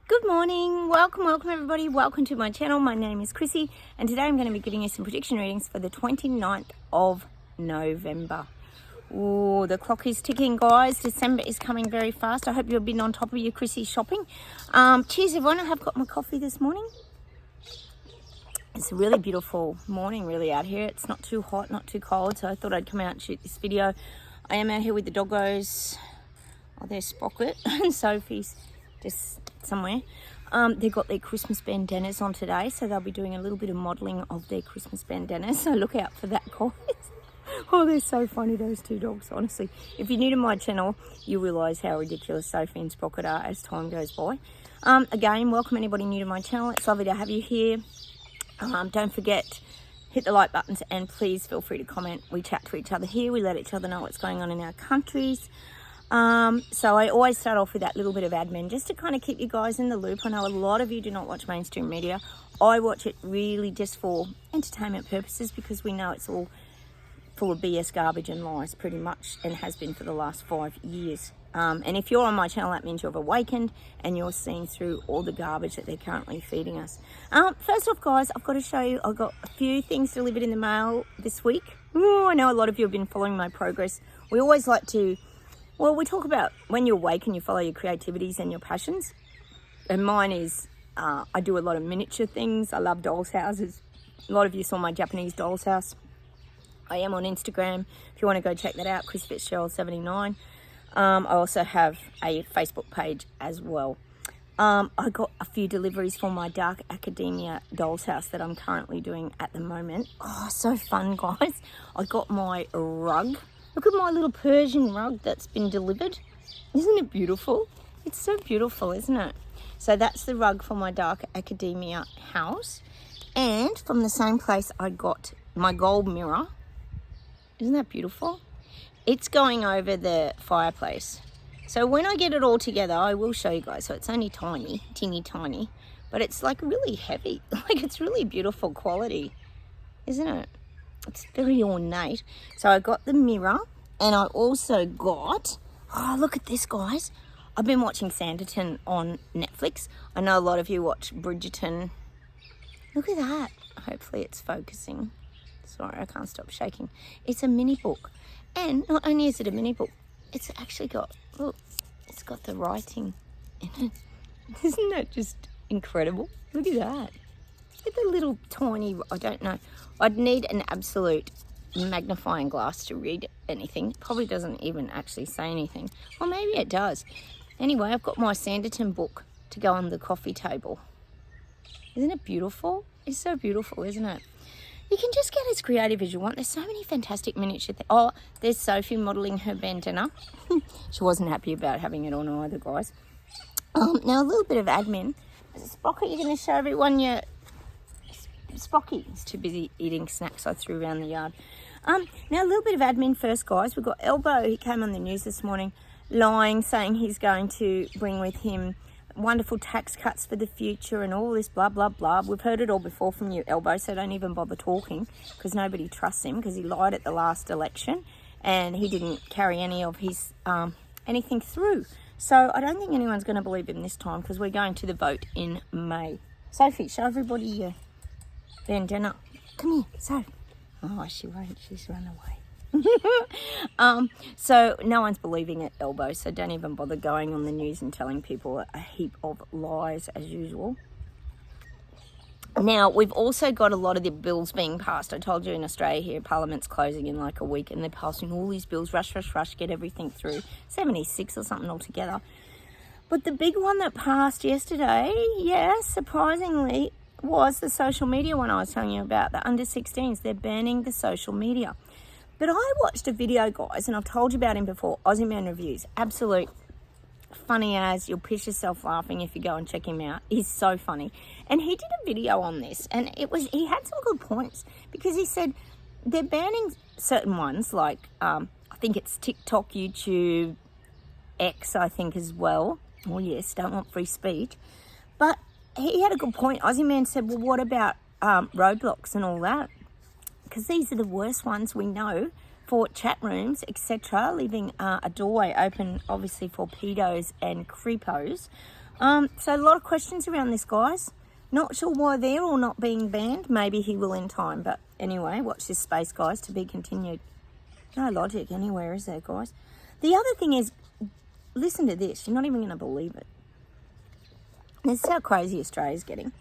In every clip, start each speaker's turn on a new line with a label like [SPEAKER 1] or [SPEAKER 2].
[SPEAKER 1] Good morning, welcome everybody, welcome to my channel. My name is Chrissy and today I'm going to be giving you some prediction readings for the 29th of November. Oh, the clock is ticking, guys. December is coming very fast. I hope you've been on top of your Chrissy shopping. Cheers everyone, I have got my coffee this morning. It's a really beautiful morning really out here. It's not too hot, not too cold, so I thought I'd come out and shoot this video. I am out here with the doggos. Oh, there's Sprocket and Sophie's just somewhere. They've got their Christmas bandanas on today, so they'll be doing a little bit of modelling of their Christmas bandanas, so look out for that, guys. Oh, they're so funny, those two dogs, honestly. If you're new to my channel, you realise how ridiculous Sophie and Sprocket are as time goes by. Again, welcome anybody new to my channel. It's lovely to have you here. Don't forget, hit the like buttons and please feel free to comment. We chat to each other here. We let each other know what's going on in our countries. So I always start off with that little bit of admin just to kind of keep you guys in the loop. I know a lot of you do not watch mainstream media. I watch it really just for entertainment purposes because we know it's all full of BS, garbage and lies pretty much, and has been for the last 5 years. And if you're on my channel, that means you've awakened and you're seeing through all the garbage that they're currently feeding us. First off, guys, I've got to show you, I've got a few things delivered in the mail this week. Ooh, I know a lot of you have been following my progress. We always like to, well, we talk about when you awaken, you follow your creativities and your passions. And mine is, I do a lot of miniature things. I love dolls' houses. A lot of you saw my Japanese dolls' house. I am on Instagram. If you want to go check that out, Chrissy Fitzgerald 79. I also have a Facebook page as well. I got a few deliveries for my Dark Academia dolls' house that I'm currently doing at the moment. Oh, so fun, guys. I got my rug. Look at my little Persian rug that's been delivered. Isn't it beautiful? It's so beautiful, isn't it? So that's the rug for my Dark Academia house. And from the same place, I got my gold mirror. Isn't that beautiful? It's going over the fireplace. So when I get it all together, I will show you guys. So it's only tiny, teeny tiny, but it's like really heavy. Like it's really beautiful quality, isn't it? It's very ornate. So I got the mirror and I also got, oh, look at this, guys. I've been watching Sanditon on Netflix. I know a lot of you watch Bridgerton. Look at that. Hopefully it's focusing. Sorry, I can't stop shaking. It's a mini book. And not only is it a mini book, it's actually got, look, it's got the writing in it. Isn't that just incredible? Look at that. Look at the little tiny, I don't know. I'd need an absolute magnifying glass to read anything. It probably doesn't even actually say anything. Well, maybe it does. Anyway, I've got my Sanditon book to go on the coffee table. Isn't it beautiful? It's so beautiful, isn't it? You can just get as creative as you want. There's so many fantastic miniature things. Oh, there's Sophie modelling her bandana. She wasn't happy about having it on either, guys. Now, a little bit of admin. Sprocket, you're going to show everyone your... Spocky is too busy eating snacks I threw around the yard. Now, a little bit of admin first, guys. We've got Elbow. He came on the news this morning lying, saying he's going to bring with him wonderful tax cuts for the future and all this blah, blah, blah. We've heard it all before from you, Elbow, so don't even bother talking because nobody trusts him because he lied at the last election and he didn't carry any of his anything through. So I don't think anyone's going to believe him this time because we're going to the vote in May. Sophie, show everybody your bandana. Come here, so. Oh, she won't. She's run away. So no one's believing it, Elbow, so don't even bother going on the news and telling people a heap of lies as usual. Now, we've also got a lot of the bills being passed. I told you in Australia here, Parliament's closing in like a week and they're passing all these bills, rush, rush, rush, get everything through. 76 or something altogether. But the big one that passed yesterday, yes, surprisingly, was the social media one I was telling you about, the under 16s. They're banning the social media. But I watched a video, guys, and I've told you about him before, Aussie Man Reviews. Absolute funny as, you'll piss yourself laughing if you go and check him out. He's so funny. And he did a video on this, and he had some good points because he said they're banning certain ones, like I think it's TikTok, YouTube, X, I think as well. Oh yes, don't want free speech. But he had a good point. Aussie Man said, well, what about roadblocks and all that? Because these are the worst ones we know for chat rooms, etc., leaving a doorway open, obviously, for pedos and creepos. So a lot of questions around this, guys. Not sure why they're all not being banned. Maybe he will in time. But anyway, watch this space, guys, to be continued. No logic anywhere, is there, guys? The other thing is, listen to this. You're not even going to believe it. This is how crazy Australia's getting.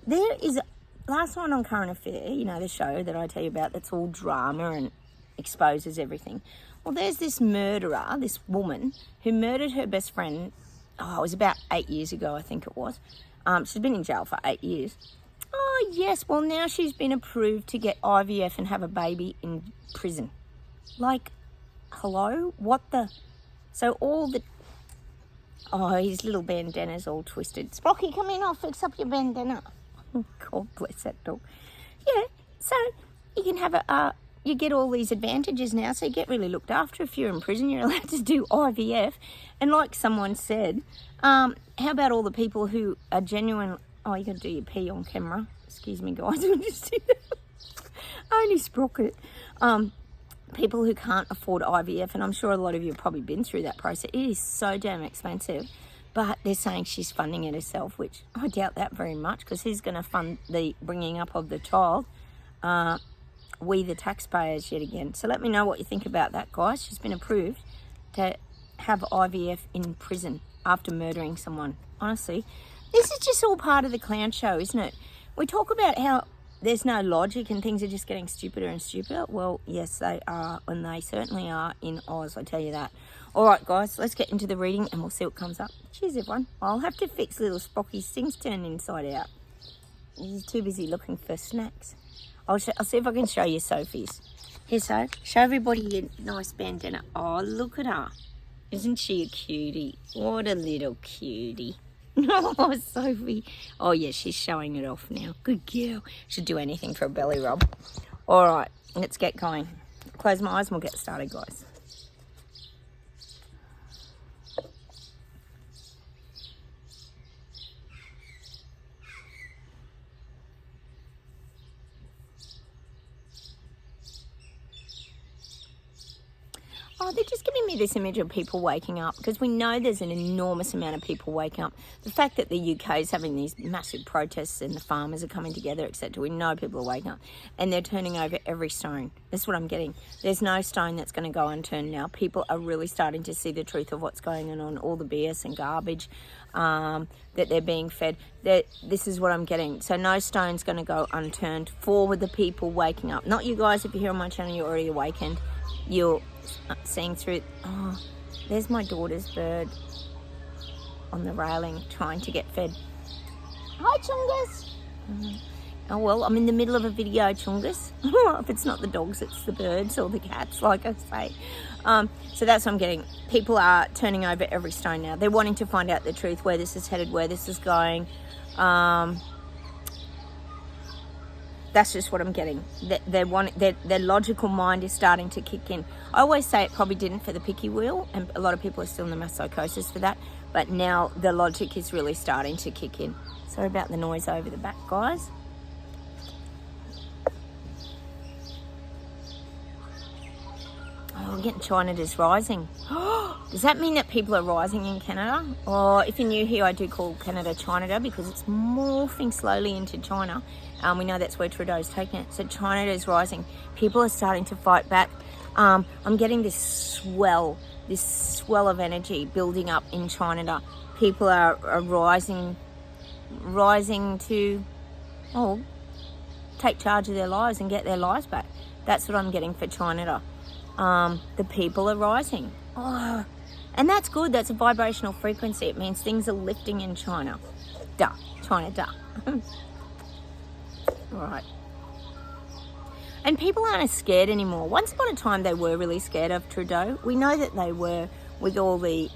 [SPEAKER 1] There is, last night on Current Affair, you know, the show that I tell you about that's all drama and exposes everything. Well, there's this murderer, this woman, who murdered her best friend, it was about 8 years ago, I think it was. She's been in jail for 8 years. Oh, yes, well, now she's been approved to get IVF and have a baby in prison. Like, hello? What the? So all the... Oh, his little bandana's all twisted. Sprocky, come in, I'll fix up your bandana. Oh, God bless that dog. Yeah, so you can have you get all these advantages now, so you get really looked after. If you're in prison, you're allowed to do IVF. And like someone said, how about all the people who are genuine... Oh, you got to do your pee on camera. Excuse me, guys. We'll just do that. Only Sprocket. People who can't afford IVF, and I'm sure a lot of you have probably been through that process. It is so damn expensive. But they're saying she's funding it herself, which I doubt that very much, because who's going to fund the bringing up of the child? We, the taxpayers, yet again. So let me know what you think about that, guys. She's been approved to have IVF in prison after murdering someone. Honestly, this is just all part of the clown show, isn't it? We talk about how there's no logic and things are just getting stupider and stupider. Well, yes, they are, and they certainly are in Oz, I tell you that. All right, guys, let's get into the reading and we'll see what comes up. Cheers, everyone. I'll have to fix little Sprocky's things turned inside out. He's too busy looking for snacks. I'll see if I can show you Sophie's. Here, so show everybody your nice bandana. Oh, look at her. Isn't she a cutie? What a little cutie. Oh, Sophie. Oh, yeah, she's showing it off now. Good girl. Should do anything for a belly rub. All right, let's get going. Close my eyes and we'll get started, guys. Oh, they're just giving me this image of people waking up, because we know there's an enormous amount of people waking up. The fact that the UK is having these massive protests and the farmers are coming together, etc., we know people are waking up and they're turning over every stone. That's what I'm getting. There's no stone that's going to go unturned now. People are really starting to see the truth of what's going on, all the BS and garbage that they're being fed. This is what I'm getting. So no stone's going to go unturned for the people waking up. Not you guys. If you're here on my channel, you're already awakened. You're seeing through. Oh, there's my daughter's bird on the railing trying to get fed. Hi, Chungus. Oh, well, I'm in the middle of a video, Chungus. If it's not the dogs, it's the birds or the cats, like I say. So that's what I'm getting. People are turning over every stone now. They're wanting to find out the truth, where this is headed, where this is going. That's just what I'm getting. Their logical mind is starting to kick in. I always say it probably didn't for the picky wheel, and a lot of people are still in the mass psychosis for that. But now the logic is really starting to kick in. Sorry about the noise over the back, guys. Oh, we're getting China is rising. Does that mean that people are rising in Canada? Or if you're new here, I do call Canada China because it's morphing slowly into China. We know that's where Trudeau's taking it. So China is rising. People are starting to fight back. I'm getting this swell of energy building up in China. People are rising to, take charge of their lives and get their lives back. That's what I'm getting for China. The people are rising. Oh, and that's good. That's a vibrational frequency. It means things are lifting in China. China. Right. And people aren't as scared anymore. Once upon a time, they were really scared of Trudeau. We know that they were with all the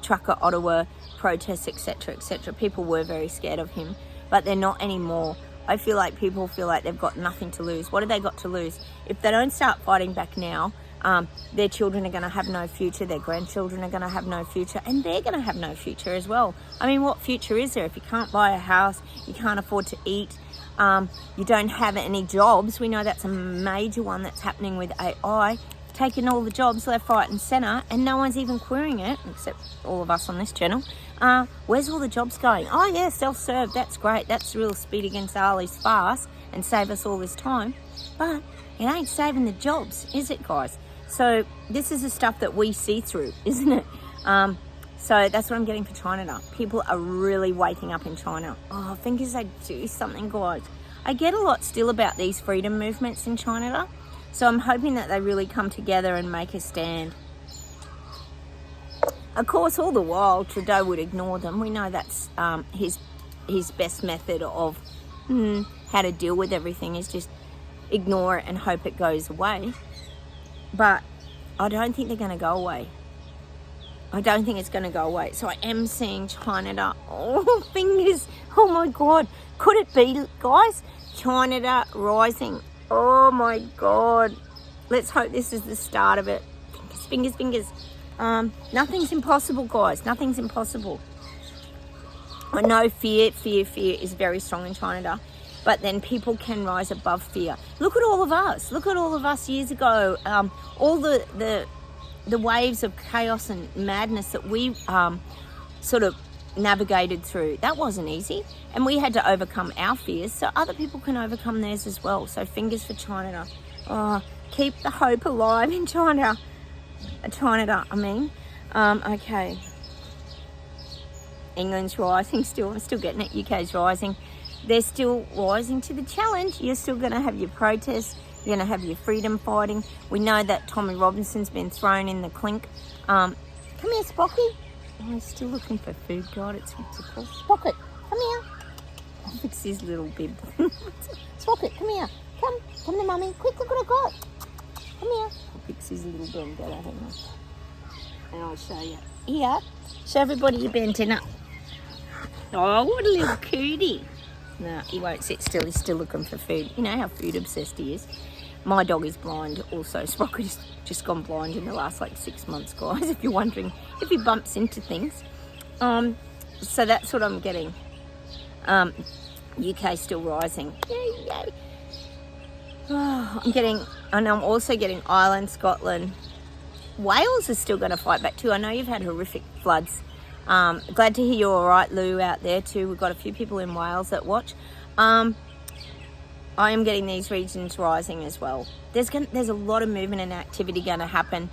[SPEAKER 1] Trucker Ottawa protests, etc., etc. People were very scared of him, but they're not anymore. I feel like people feel like they've got nothing to lose. What have they got to lose? If they don't start fighting back now, their children are going to have no future, their grandchildren are going to have no future, and they're going to have no future as well. I mean, what future is there if you can't buy a house, you can't afford to eat, you don't have any jobs? We know that's a major one that's happening with AI. taking all the jobs left, right and centre, and no one's even querying it, except all of us on this channel. Where's all the jobs going? Oh yeah, self-serve, that's great. That's real speed against Ali's fast and save us all this time. But it ain't saving the jobs, is it, guys? So this is the stuff that we see through, isn't it? So that's what I'm getting for China now. People are really waking up in China. Oh, fingers they do something, guys. I get a lot still about these freedom movements in China. So I'm hoping that they really come together and make a stand. Of course, all the while, Trudeau would ignore them. We know that's his best method of how to deal with everything is just ignore it and hope it goes away. But I don't think they're going to go away. I don't think it's going to go away. So I am seeing China. Oh, fingers. Oh, my God. Could it be, guys? China rising. Oh, my God. Let's hope this is the start of it. Fingers, fingers, fingers. Nothing's impossible, guys. Nothing's impossible. I know fear is very strong in China. But then people can rise above fear. Look at all of us. Look at all of us years ago. All the waves of chaos and madness that we sort of navigated through. That wasn't easy. And we had to overcome our fears so other people can overcome theirs as well. So fingers for China. Oh, keep the hope alive in China. Okay. England's rising still. I'm still getting it. UK's rising. They're still rising to the challenge. You're still going to have your protests. You're going to have your freedom fighting. We know that Tommy Robinson's been thrown in the clink. Come here, Spocky. Oh, he's still looking for food. God, it's ridiculous. Spocket, come here. I'll fix his little bib. Spocket, come here. Come to Mummy. Quick, look what I got. Come here. I'll fix his little bandana. Hang on. And I'll show you. Here. Show everybody your bandana. Oh, what a little cootie. No, he won't sit still. He's still looking for food. You know how food obsessed he is. My dog is blind also. Sprocket has just gone blind in the last 6 months, guys, if you're wondering if he bumps into things. So that's what I'm getting. UK still rising. Yay, yay. Oh, I'm also getting Ireland, Scotland. Wales is still going to fight back too. I know you've had horrific floods. Glad to hear you're all right, Lou, out there too. We've got a few people in Wales that watch. I am getting these regions rising as well. There's a lot of movement and activity going to happen.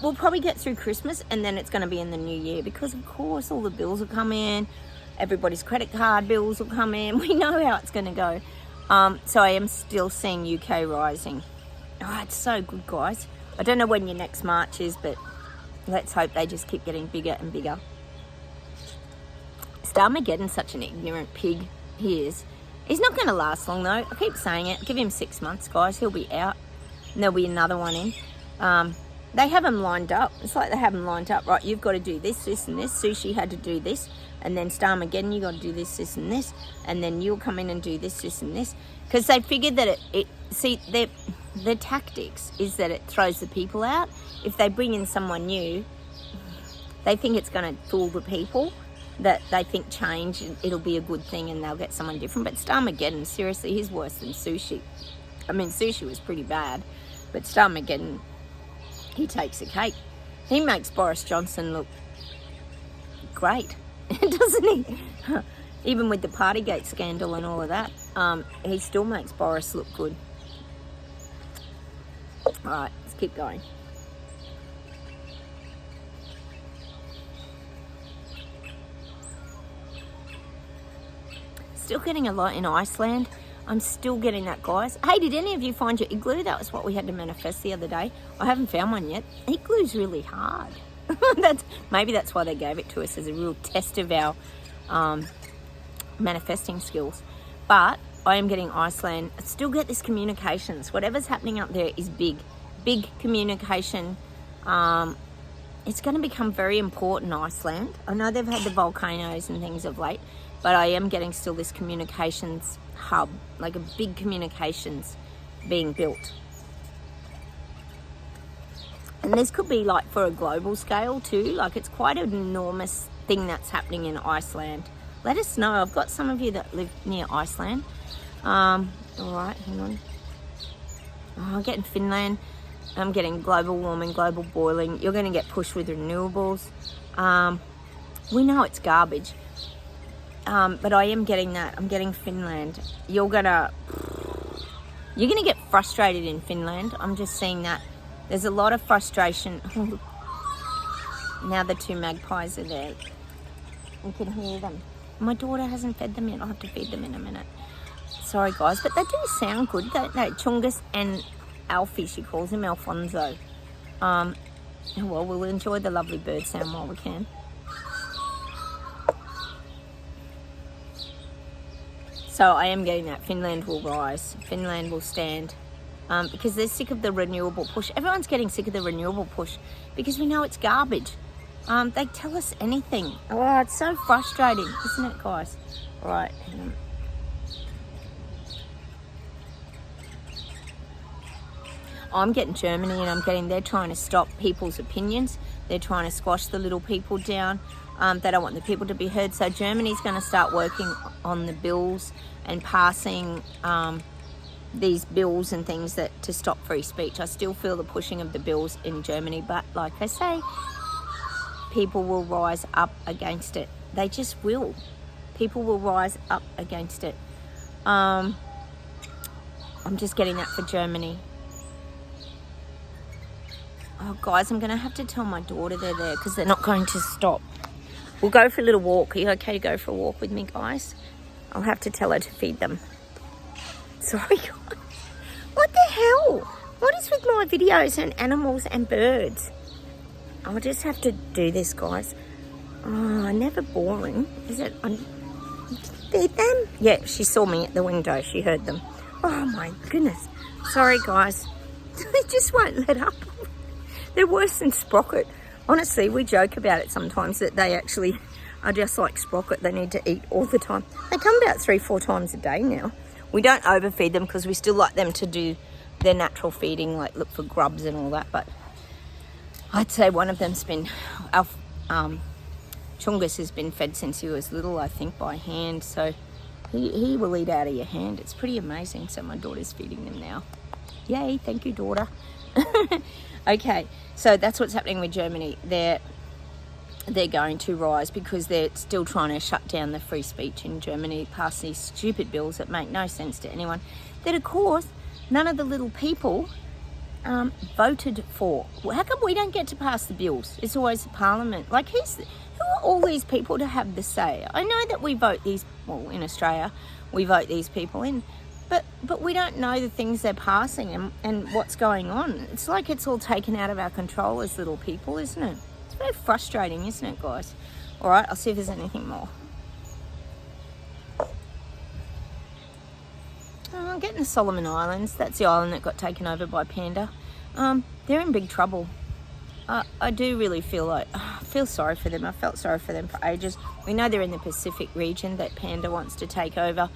[SPEAKER 1] We'll probably get through Christmas and then it's going to be in the new year because, of course, all the bills will come in. Everybody's credit card bills will come in. We know how it's going to go. So I am still seeing UK rising. Oh, it's so good, guys. I don't know when your next March is, but let's hope they just keep getting bigger and bigger. Starmageddon's such an ignorant pig. He is. He's not going to last long, though. I keep saying it. Give him 6 months, guys. He'll be out. And there'll be another one in. They have them lined up. It's like they have them lined up, right? You've got to do this, this, and this. Sushi had to do this. And then Starmageddon, you've got to do this, this, and this. And then you'll come in and do this, this, and this. Because they figured that their tactics is that it throws the people out. If they bring in someone new, they think it's going to fool the people. That they think change, it'll be a good thing and they'll get someone different. But Starmageddon, seriously, he's worse than Sushi. I mean, Sushi was pretty bad, but Starmageddon, he takes the cake. He makes Boris Johnson look great, doesn't he? Even with the Partygate scandal and all of that, he still makes Boris look good. All right, let's keep going. Still getting a lot in Iceland. I'm still getting that, guys. Hey, did any of you find your igloo? That was what we had to manifest the other day. I haven't found one yet. Igloo's really hard. Maybe that's why they gave it to us as a real test of our manifesting skills. But I am getting Iceland. I still get this communications. Whatever's happening up there is big. Big communication. It's going to become very important, Iceland. I know they've had the volcanoes and things of late, but I am getting still this communications hub, like a big communications being built. And this could be like for a global scale too. Like it's quite an enormous thing that's happening in Iceland. Let us know. I've got some of you that live near Iceland. All right, hang on. Oh, I'm getting Finland. I'm getting global warming, global boiling. You're going to get pushed with renewables. We know it's garbage. But I am getting that. I'm getting Finland. You're gonna get frustrated in Finland. I'm just seeing that. There's a lot of frustration. Now the two magpies are there. You can hear them. My daughter hasn't fed them yet. I'll have to feed them in a minute. Sorry guys, but they do sound good, don't they? Chungus and Alfie, she calls him Alfonso. Well, we'll enjoy the lovely bird sound while we can. So I am getting that Finland will rise, Finland will stand, because they're sick of the renewable push. Everyone's getting sick of the renewable push because we know it's garbage. They tell us anything. Oh, it's so frustrating, isn't it, guys? All right. I'm getting Germany, and they're trying to stop people's opinions. They're trying to squash the little people down. They don't want the people to be heard. So Germany's going to start working on the bills and passing these bills and things to stop free speech. I still feel the pushing of the bills in Germany, but like I say, people will rise up against it. They just will. People will rise up against it. I'm just getting that for Germany. Oh, guys, I'm going to have to tell my daughter they're there because they're not going to stop. We'll go for a little walk. Are you okay to go for a walk with me, guys? I'll have to tell her to feed them. Sorry, guys. What the hell? What is with my videos and animals and birds? I'll just have to do this, guys. Oh, never boring. Is it? Feed them? Yeah, she saw me at the window. She heard them. Oh, my goodness. Sorry, guys. They just won't let up. They're worse than Sprocket. Honestly, we joke about it sometimes that they actually are just like Sprocket. They need to eat all the time. They come about 3-4 times a day now. We don't overfeed them because we still like them to do their natural feeding, like look for grubs and all that. But I'd say one of them's been, Chungus has been fed since he was little, I think, by hand. So he will eat out of your hand. It's pretty amazing. So my daughter's feeding them now. Yay, thank you, daughter. Okay, so that's what's happening with Germany. They're going to rise because they're still trying to shut down the free speech in Germany, pass these stupid bills that make no sense to anyone, that of course none of the little people voted for. How come we don't get to pass the bills? It's always the parliament. Like, who are all these people to have the say? I know that we vote these, well, in Australia we vote these people in, but we don't know the things they're passing and what's going on. It's like it's all taken out of our control as little people, isn't it? It's very frustrating, isn't it, guys? All right, I'll see if there's anything more. Oh, I'm getting the Solomon Islands. That's the island that got taken over by Panda. They're in big trouble. I do really feel like, I feel sorry for them. I felt sorry for them for ages. We know they're in the Pacific region that Panda wants to take over.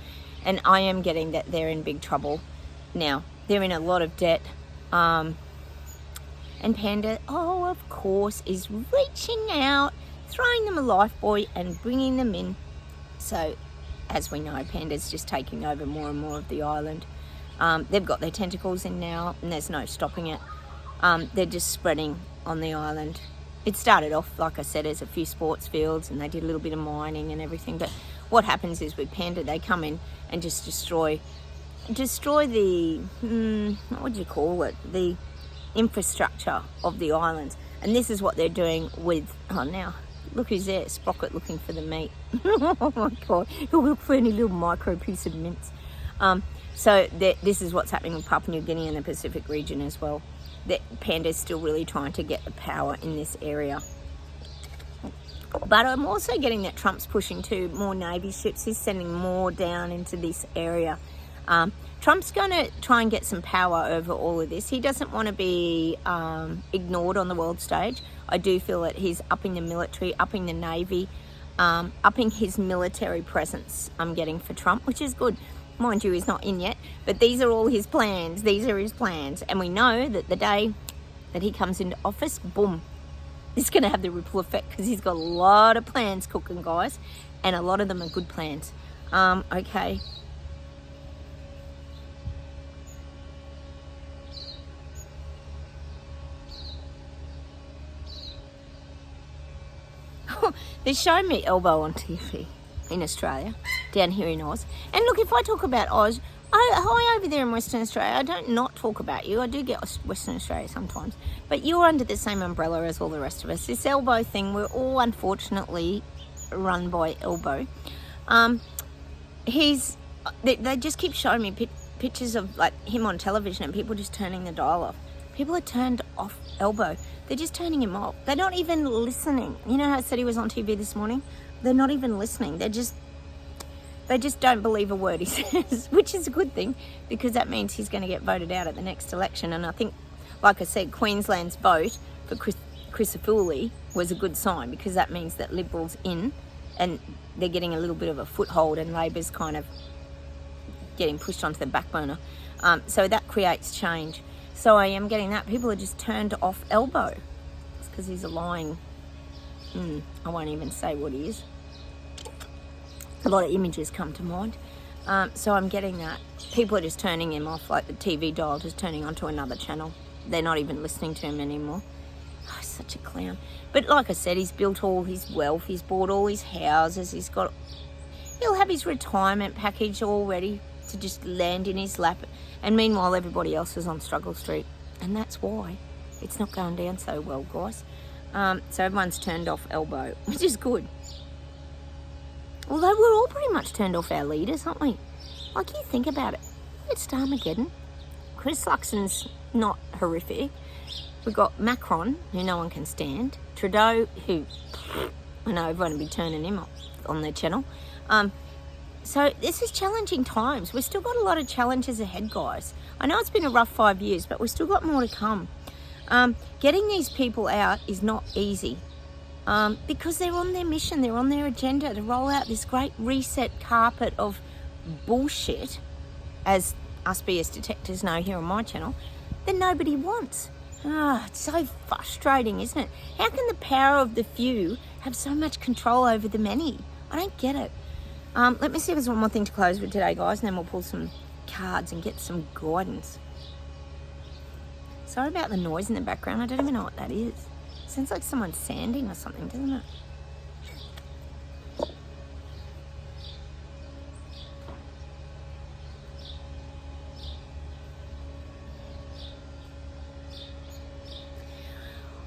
[SPEAKER 1] And I am getting that they're in big trouble now. They're in a lot of debt. And Panda, oh, of course, is reaching out, throwing them a life buoy and bringing them in. So, as we know, Panda's just taking over more and more of the island. They've got their tentacles in now, and there's no stopping it. They're just spreading on the island. It started off, like I said, as a few sports fields, and they did a little bit of mining and everything. But what happens is with Panda, they come in and just destroy the, what would you call it? The infrastructure of the islands. And this is what they're doing with, oh, now, look who's there, Sprocket looking for the meat. Oh my God, he'll look for any little micro piece of mince. So this is what's happening in Papua New Guinea and the Pacific region as well. That Panda's still really trying to get the power in this area. But I'm also getting that Trump's pushing to more Navy ships. He's sending more down into this area. Trump's going to try and get some power over all of this. He doesn't want to be ignored on the world stage. I do feel that he's upping the military, upping the Navy, upping his military presence, I'm getting for Trump, which is good. Mind you, he's not in yet, but these are all his plans. These are his plans. And we know that the day that he comes into office, boom, it's going to have the ripple effect because he's got a lot of plans cooking, guys, and a lot of them are good plans. Okay. They're showing me elbow on TV in Australia, down here in Oz. And look, if I talk about Oz, hi over there in Western Australia, I don't not talk about you. I do get Western Australia sometimes. But you're under the same umbrella as all the rest of us. This elbow thing, we're all unfortunately run by elbow. They just keep showing me pictures of like him on television and people just turning the dial off. People are turned off elbow. They're just turning him off. They're not even listening. You know how I said he was on TV this morning? They're not even listening. They just don't believe a word he says, which is a good thing because that means he's going to get voted out at the next election. And I think, like I said, Queensland's vote for Chrissy Fitzgerald was a good sign because that means that Liberals in and they're getting a little bit of a foothold and Labor's kind of getting pushed onto the back burner. So that creates change. So I am getting that. People are just turned off elbow. It's because he's a lying... I won't even say what he is. A lot of images come to mind. So I'm getting that. People are just turning him off, like the TV dial just turning onto another channel. They're not even listening to him anymore. Oh, he's such a clown. But like I said, he's built all his wealth. He's bought all his houses. He'll have his retirement package all ready to just land in his lap. And meanwhile, everybody else is on struggle street. And that's why it's not going down so well, guys. So everyone's turned off elbow, which is good. Although we're all pretty much turned off our leaders, aren't we? Like, you think about it. It's Armageddon. Chris Luxon's not horrific. We've got Macron, who no one can stand. Trudeau, who I know everyone will be turning him up on their channel. So this is challenging times. We've still got a lot of challenges ahead, guys. I know it's been a rough 5 years, but we've still got more to come. Getting these people out is not easy because they're on their mission, they're on their agenda to roll out this great reset carpet of bullshit, as us BS detectives know here on my channel, that nobody wants. It's so frustrating, isn't it? How can the power of the few have so much control over the many? I don't get it. Let me see if there's one more thing to close with today, guys, and then we'll pull some cards and get some guidance. Sorry about the noise in the background. I don't even know what that is. Sounds like someone's sanding or something, doesn't it?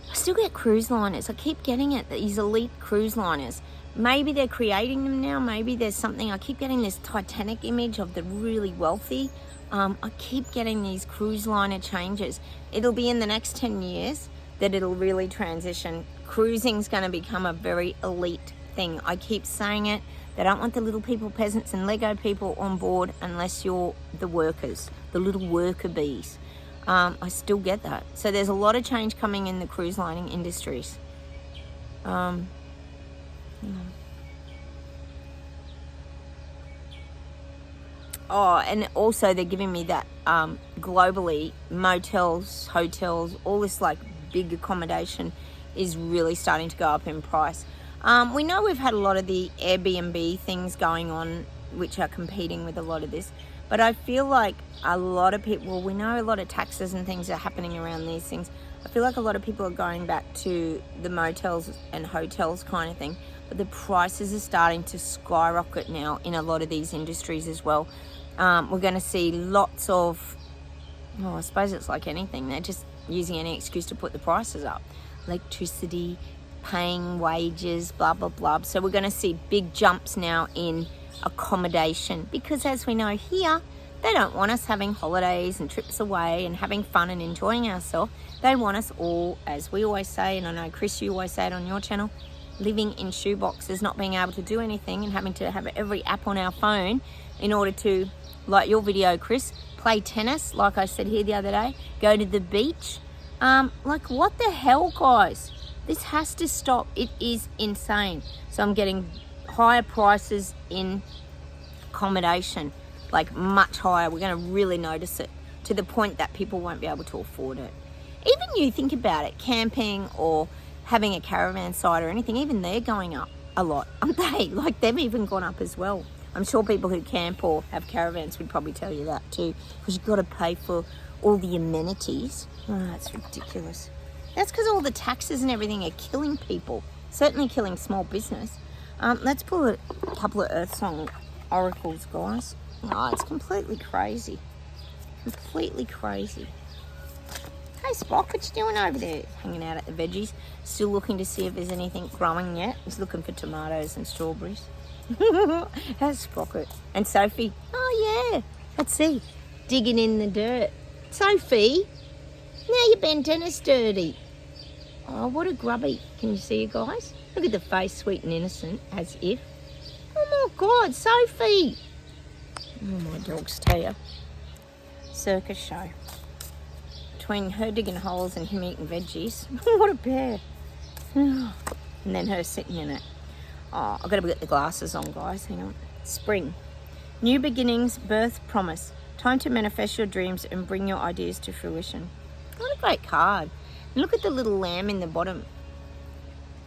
[SPEAKER 1] I still get cruise liners. I keep getting it, these elite cruise liners. Maybe they're creating them now. Maybe there's something. I keep getting this Titanic image of the really wealthy. I keep getting these cruise liner changes. It'll be in the next 10 years that it'll really transition. Cruising's going to become a very elite thing. I keep saying it. They don't want the little people, peasants and Lego people on board unless you're the workers, the little worker bees. I still get that. So there's a lot of change coming in the cruise lining industries. Oh, and also they're giving me that globally, motels, hotels, all this like big accommodation is really starting to go up in price. We know we've had a lot of the Airbnb things going on, which are competing with a lot of this. But I feel like a lot of people, well, we know a lot of taxes and things are happening around these things. I feel like a lot of people are going back to the motels and hotels kind of thing. But the prices are starting to skyrocket now in a lot of these industries as well. We're going to see lots of, I suppose it's like anything. They're just using any excuse to put the prices up. Electricity, paying wages, blah, blah, blah. So we're going to see big jumps now in accommodation. Because as we know here, they don't want us having holidays and trips away and having fun and enjoying ourselves. They want us all, as we always say, and I know Chris, you always say it on your channel, living in shoeboxes, not being able to do anything and having to have every app on our phone in order to, like your video, Chris, play tennis, like I said here the other day, go to the beach. Like, what the hell, guys? This has to stop. It is insane. So I'm getting higher prices in accommodation, like much higher. We're going to really notice it to the point that people won't be able to afford it. Even you think about it, camping or having a caravan site or anything, even they're going up a lot, aren't they? Like, they've even gone up as well. I'm sure people who camp or have caravans would probably tell you that too, because you've got to pay for all the amenities. Oh, that's ridiculous. That's because all the taxes and everything are killing people. Certainly killing small business. Let's pull a couple of Earth Song oracles, guys. Oh, it's completely crazy. Completely crazy. Hey Spock, what you doing over there? Hanging out at the veggies. Still looking to see if there's anything growing yet. He's looking for tomatoes and strawberries. How's Sprocket? And Sophie. Oh yeah. Let's see. Digging in the dirt. Sophie, now you're bent and it's dirty. Oh, what a grubby. Can you see it, guys? Look at the face, sweet and innocent, as if. Oh my God, Sophie. Oh, my dogs tell you. Circus show. Between her digging holes and him eating veggies. What a pair. And then her sitting in it. Oh, I've got to get the glasses on, guys. Hang on. Spring. New beginnings, birth, promise. Time to manifest your dreams and bring your ideas to fruition. What a great card. And look at the little lamb in the bottom.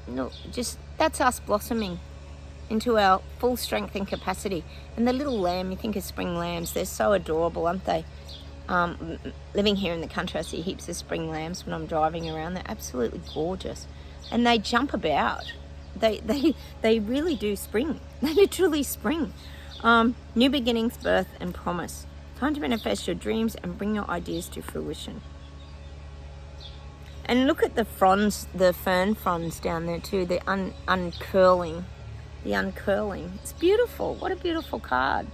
[SPEAKER 1] Look, just that's us blossoming into our full strength and capacity. And the little lamb, you think of spring lambs, they're so adorable, aren't they? Living here in the country, I see heaps of spring lambs when I'm driving around. They're absolutely gorgeous. And they jump about. They really do spring. They literally spring. New beginnings, birth and promise. Time to manifest your dreams and bring your ideas to fruition. And look at the fronds, the fern fronds down there too, the uncurling. The uncurling. It's beautiful. What a beautiful card.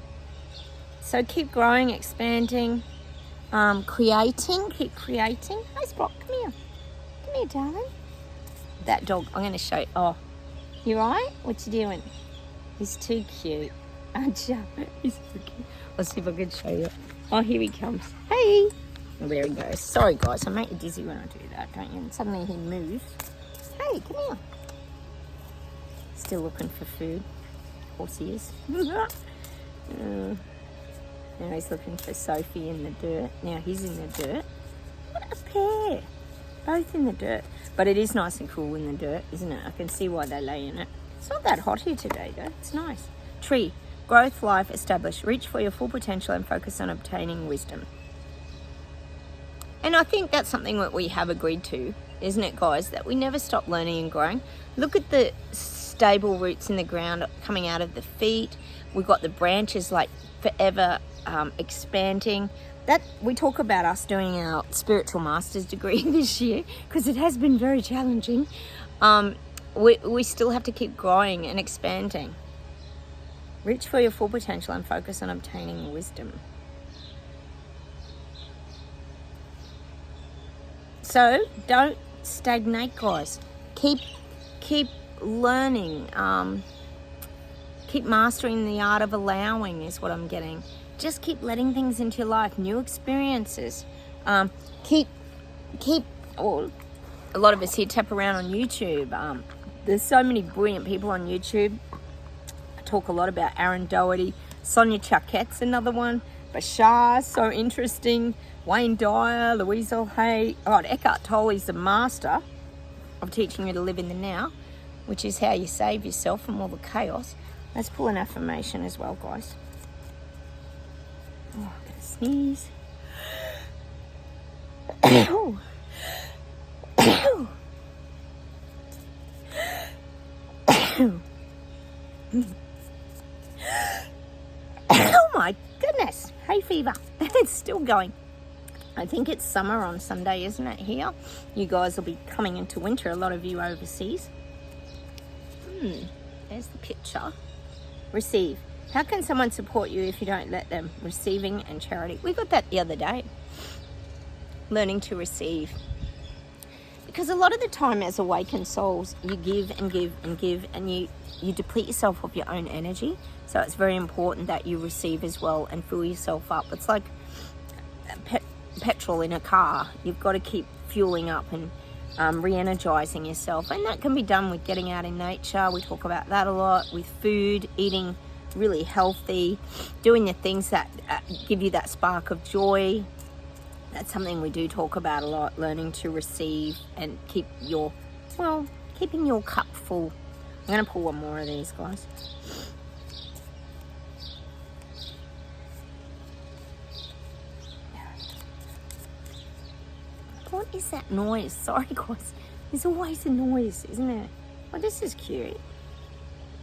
[SPEAKER 1] So keep growing, expanding, creating. Keep creating. Hey, Spock, come here. Come here, darling. That dog, I'm going to show you. Oh, you right? What you doing? He's too cute. Aren't you? He's so cute. Let's see if I can show you. Oh, here he comes. Hey. Oh, there he goes. Sorry, guys. I make you dizzy when I do that, don't you? And suddenly he moves. Hey, come here. Still looking for food. Of course he is. Now he's looking for Sophie in the dirt. Now he's in the dirt. What a pair. Both in the dirt. But it is nice and cool in the dirt, isn't it? I can see why they lay in it. It's not that hot here today, though. It's nice. Tree. Growth, life, established. Reach for your full potential and focus on obtaining wisdom. And I think that's something that we have agreed to, isn't it, guys? That we never stop learning and growing. Look at the stable roots in the ground coming out of the feet. We've got the branches like forever expanding. That we talk about us doing our spiritual master's degree this year because it has been very challenging. We still have to keep growing and expanding. Reach for your full potential and focus on obtaining wisdom. So don't stagnate, guys. Keep learning. Keep mastering the art of allowing is what I'm getting. Just keep letting things into your life, new experiences. Keep. Oh, a lot of us here tap around on YouTube. There's so many brilliant people on YouTube. I talk a lot about Aaron Doherty, Sonia Charquette's another one. Bashar, so interesting. Wayne Dyer, Louise Hay. Oh, Eckhart Tolle's the master of teaching you to live in the now, which is how you save yourself from all the chaos. Let's pull an affirmation as well, guys. Oh, I'm gonna sneeze. Oh. Oh my goodness, hay fever. It's still going. I think it's summer on Sunday, isn't it, here? You guys will be coming into winter, a lot of you overseas. There's the picture. Receive. How can someone support you if you don't let them? Receiving and charity. We got that the other day. Learning to receive. Because a lot of the time as awakened souls, you give and give and give and you deplete yourself of your own energy. So it's very important that you receive as well and fill yourself up. It's like petrol in a car. You've got to keep fueling up and re-energizing yourself. And that can be done with getting out in nature. We talk about that a lot. With food, eating really healthy, doing the things that give you that spark of joy. That's something we do talk about a lot, learning to receive and keeping your cup full. I'm going to pull one more of these, guys. What is that noise? Sorry, guys. There's always a noise, isn't there? Oh, this is cute.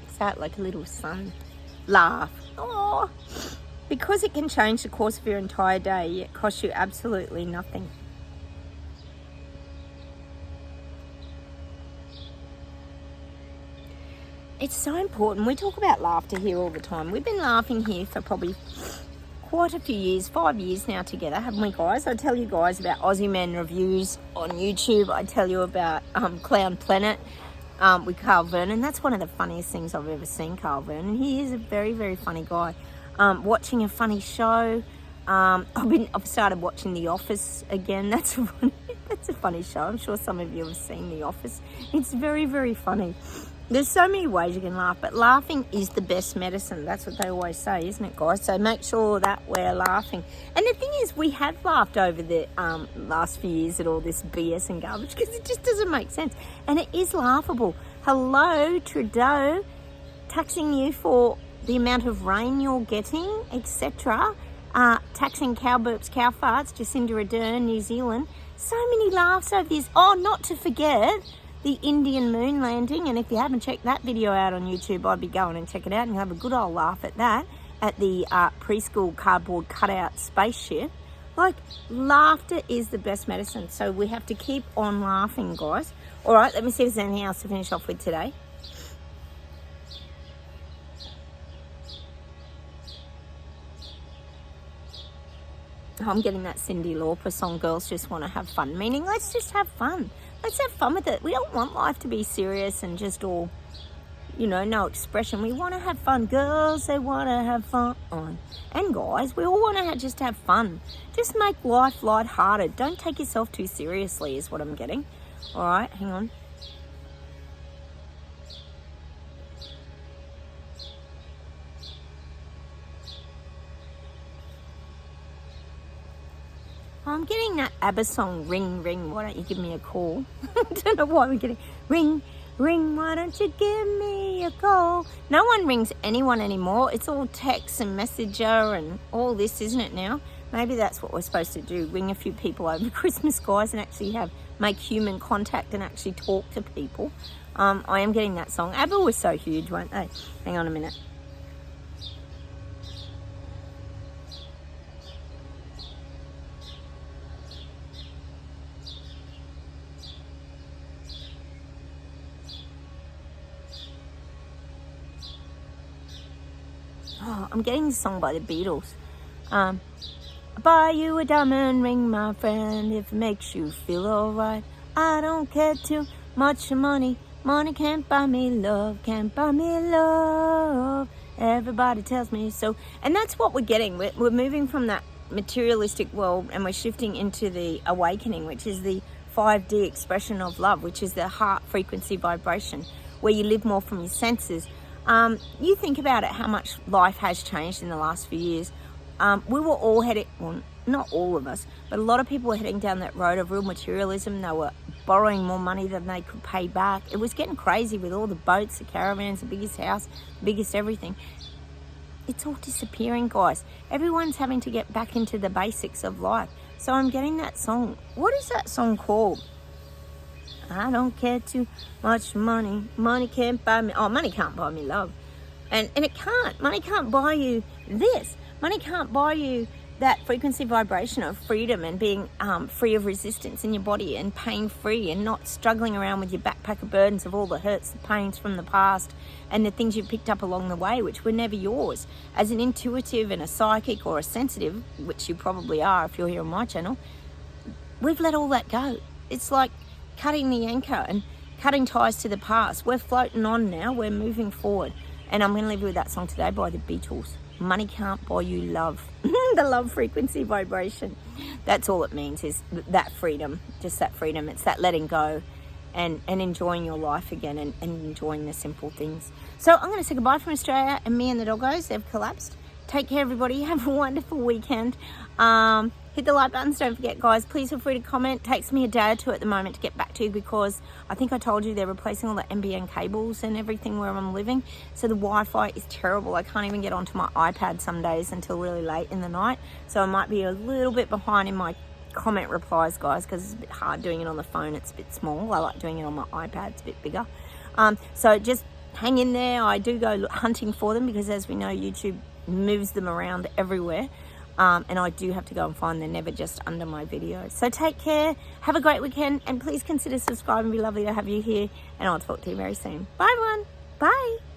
[SPEAKER 1] Is that like a little sun? Laugh. Oh, because it can change the course of your entire day, it costs you absolutely nothing. It's so important. We talk about laughter here all the time. We've been laughing here for probably quite a few years, 5 years now together, haven't we, guys? I tell you guys about Aussie Men Reviews on YouTube. I tell you about Clown Planet with Carl Vernon. That's one of the funniest things I've ever seen, Carl Vernon. He is a very, very funny guy. Watching a funny show. I've started watching The Office again. That's a funny show. I'm sure some of you have seen The Office. It's very, very funny. There's so many ways you can laugh, but laughing is the best medicine. That's what they always say, isn't it, guys? So make sure that we're laughing. And the thing is, we have laughed over the last few years at all this BS and garbage because it just doesn't make sense. And it is laughable. Hello, Trudeau, taxing you for the amount of rain you're getting, etc. Taxing cow burps, cow farts, Jacinda Ardern, New Zealand. So many laughs over this. Oh, not to forget the Indian moon landing, and if you haven't checked that video out on YouTube, I'd be going and check it out and have a good old laugh at that, at the preschool cardboard cutout spaceship. Like, laughter is the best medicine, so we have to keep on laughing, guys. All right, let me see if there's anything else to finish off with today. I'm getting that Cyndi Lauper song, Girls Just Want to Have Fun, meaning let's just have fun. Let's have fun with it. We don't want life to be serious and just all, no expression. We want to have fun. Girls, they want to have fun. And guys, we all want to just have fun. Just make life lighthearted. Don't take yourself too seriously is what I'm getting. All right, hang on. I'm getting that ABBA song, Ring, Ring, why don't you give me a call? I don't know why we're getting, Ring, Ring, why don't you give me a call? No one rings anyone anymore. It's all text and messenger and all this, isn't it now? Maybe that's what we're supposed to do, ring a few people over Christmas, guys, and actually make human contact and actually talk to people. I am getting that song. ABBA was so huge, weren't they? Hang on a minute. Oh, I'm getting this song by the Beatles. Buy you a diamond ring, my friend, if it makes you feel alright. I don't care too much money. Money can't buy me love, can't buy me love. Everybody tells me so. And that's what we're getting. We're moving from that materialistic world and we're shifting into the awakening, which is the 5D expression of love, which is the heart frequency vibration, where you live more from your senses. You think about it, how much life has changed in the last few years. We were all heading, well, not all of us, but a lot of people were heading down that road of real materialism. They were borrowing more money than they could pay back. It was getting crazy with all the boats, the caravans, the biggest house, the biggest everything. It's all disappearing, guys. Everyone's having to get back into the basics of life. So I'm getting that song. What is that song called? I don't care too much money. Money can't buy me. Oh, money can't buy me love. And it can't. Money can't buy you this. Money can't buy you that frequency vibration of freedom and being free of resistance in your body and pain-free and not struggling around with your backpack of burdens of all the hurts, the pains from the past and the things you've picked up along the way, which were never yours. As an intuitive and a psychic or a sensitive, which you probably are if you're here on my channel, we've let all that go. It's like cutting the anchor and cutting ties to the past. We're floating on now. We're moving forward. And I'm going to leave you with that song today by the Beatles. Money can't buy you love. The love frequency vibration. That's all it means, is that freedom. Just that freedom. It's that letting go and enjoying your life again and enjoying the simple things. So I'm going to say goodbye from Australia and me and the doggos. They've collapsed. Take care, everybody. Have a wonderful weekend. Hit the like buttons. Don't forget, guys, please feel free to comment. It takes me a day or two at the moment to get back to you because I think I told you they're replacing all the NBN cables and everything where I'm living. So the Wi-Fi is terrible. I can't even get onto my iPad some days until really late in the night. So I might be a little bit behind in my comment replies, guys, because it's a bit hard doing it on the phone. It's a bit small. I like doing it on my iPad. It's a bit bigger. So just hang in there. I do go hunting for them because, as we know, YouTube moves them around everywhere. And I do have to go and find them, never just under my videos. So take care, have a great weekend, and please consider subscribing. It'd be lovely to have you here, and I'll talk to you very soon. Bye, everyone. Bye.